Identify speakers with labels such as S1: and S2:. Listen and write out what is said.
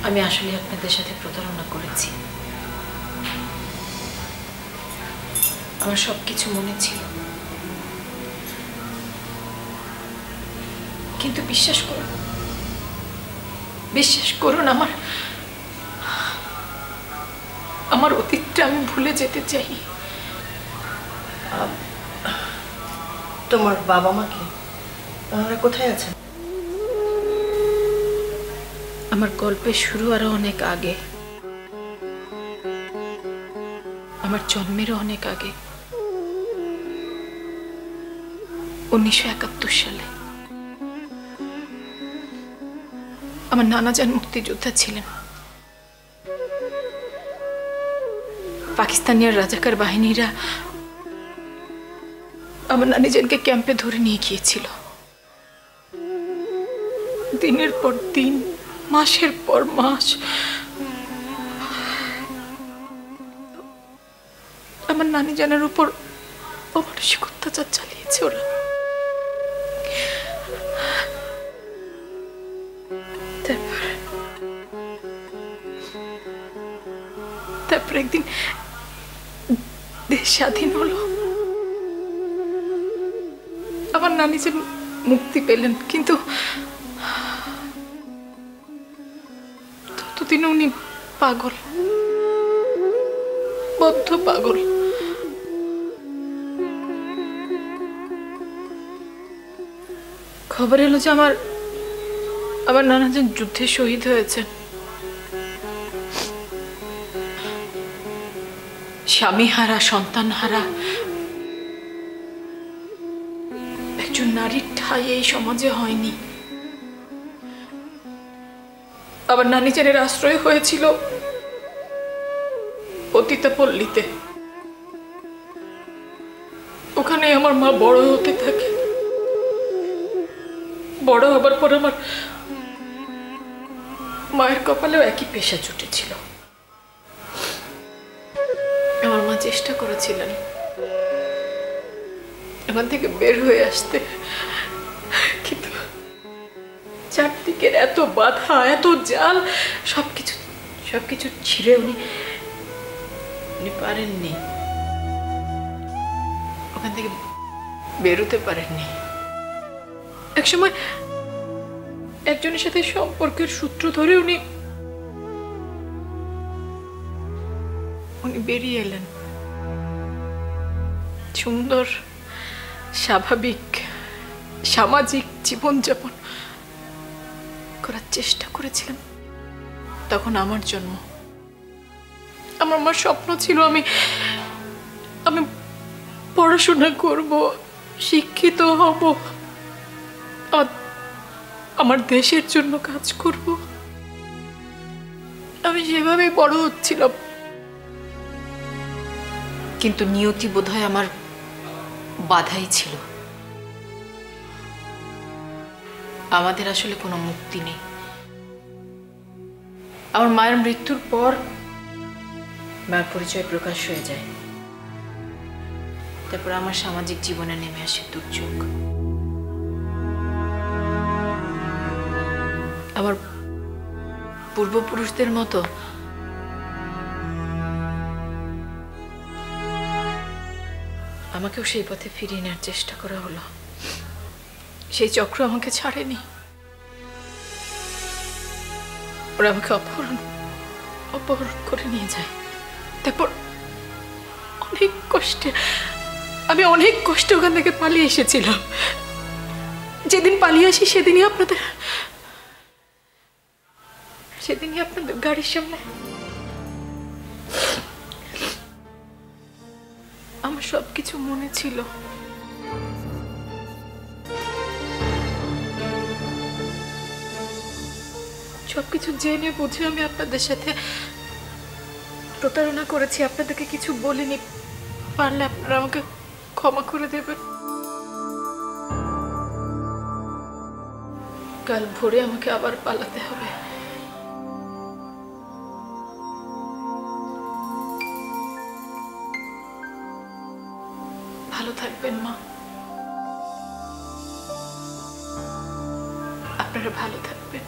S1: আমি আসলে আপনাদের সাথে প্রতারণা করেছি। আমার সবকিছু মনে ছিল, কিন্তু বিশ্বাস করুন আমার অতীতটা আমি ভুলে যেতে চাই।
S2: তোমার বাবা মা কি, ওনারা কোথায় আছেন?
S1: আমার গল্পের শুরু আরো অনেক আগে, আমার জন্মেরও অনেক আগে, 1971 সালে। আমার নানাজান মুক্তিযোদ্ধা ছিলেন। পাকিস্তানিয়ার রাজাকার বাহিনীরা আমার নানিজানকে ক্যাম্পে ধরে নিয়ে গিয়েছিল। দিনের পর দিন, মাসের পর মাস আমার নানিজানের উপর অমানসিক অত্যাচার চালিয়েছে ওরা। তারপর একদিন দেশ স্বাধীন হলো, আমার নানি যে মুক্তি পেলেন, কিন্তু ততদিন উনি পাগল, বদ্ধ পাগল। খবর এলো যে আমার নানাজন যুদ্ধে শহীদ হয়েছে। স্বামী হারা, সন্তান হারা একজন নারীর ঠাঁই এই সমাজে হয়নি। আবার নানিজানের আশ্রয় হয়েছিল পতিতাপল্লীতে। ওখানে আমার মা বড় হতে থাকে। বড় হবার পর আমার মায়ের কপালেও একই পেশা জুটেছিল। আমার মা চেষ্টা করেছিলেন এখান থেকে বের হয়ে আসতে, কিন্তু চারদিকের এত বাধা, এত জাল, সবকিছু ছিঁড়ে উনি পারেননি, ওখান থেকে বেরোতে পারেননি। একসময় একজনের সাথে সম্পর্কের সূত্র ধরে উনি বেরিয়ে এলেন। সুন্দর, স্বাভাবিক, সামাজিক জীবনযাপন করার চেষ্টা করেছিলেন। তখন আমার জন্ম। আমার মার স্বপ্ন ছিল আমি পড়াশোনা করব, শিক্ষিত হব, আমার দেশের জন্য কাজ করব। আমি সেভাবেই বড় হচ্ছিলাম, কিন্তু নিয়তি বোধহয় আমার বাধাই ছিল। আমাদের আসলে কোনো মুক্তি নেই। আমার মায়ের মৃত্যুর পর মায়ের পরিচয় প্রকাশ হয়ে যায়। তারপর আমার সামাজিক জীবনে নেমে আসে দুর্যোগ। আমার পূর্বপুরুষদের মতো আমাকেও সেই পথে ফিরিয়ে নেওয়ার চেষ্টা করা হলো। সেই চক্র আমাকে ছাড়েনি। ওরা আমাকে অপহরণ করে নিয়ে যায়। তারপর আমি অনেক কষ্টে ওখান থেকে পালিয়ে এসেছিলাম। যেদিন পালিয়ে আসি সেদিনই আপনাদের গাড়ির সামনে আমার সবকিছু মনে ছিল। সবকিছু জেনে বুঝে আমি আপনাদের সাথে প্রতারণা করেছি, আপনাদেরকে কিছু বলিনি। পারলে আপনারা আমাকে ক্ষমা করে দেবেন। কাল ভোরে আমাকে আবার পালাতে হবে। ভালো থাকবেন মা, আপনারা ভালো থাকবেন।